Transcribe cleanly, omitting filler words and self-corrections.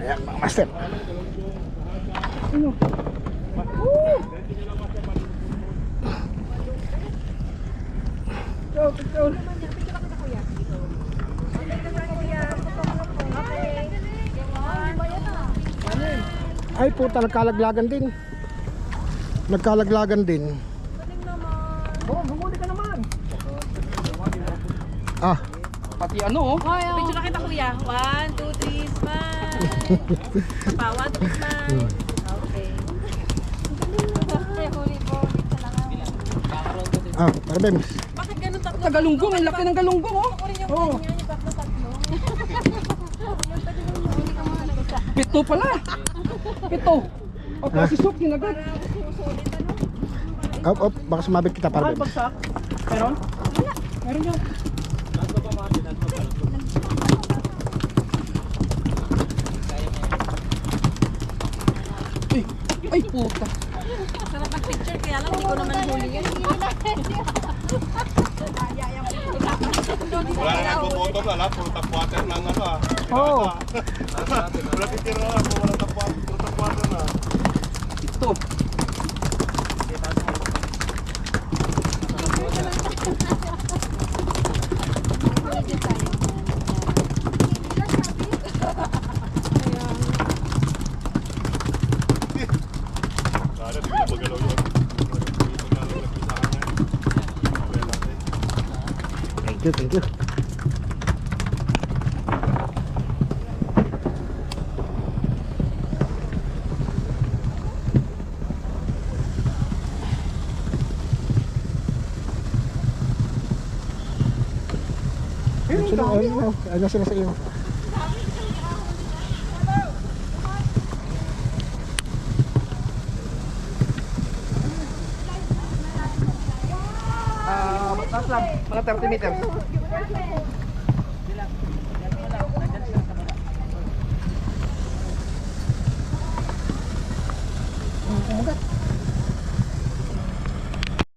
Ayan mga master. Ano? Picture. Ay puta, nagkalaglagan din. Nagkalaglagan din. Oh, humuli ka naman. Ah, Pati ano, oh. Picture na kita kuya. 1, 2, 3, smile. Pa, 1, 2, 3, smile. Okay. Huli po. Parabens. Bakit ganun tatlo? Tagalunggong, ang laki ng galunggong, oh. Ako rin yung Oh. kanya, yung tatlo-tatlo. Pito pala. Pito. O, kasi soup, ginagad. Op, baka sumabit kita Mahal parabens. bagsak. Meron? Meron yun. Ay, puta. Sarap mag-picture, kaya lang hindi ko naman huli yun. Wala na nagpo-photo na, puro tap water lang ano ah. Oo. Wala titira na, wala tap water na. Ito. Sana, di ko na magalaw yun. Thank you, thank you. Ano sila sa iyo? Mataas lang. Mga 30 meters. Umagat.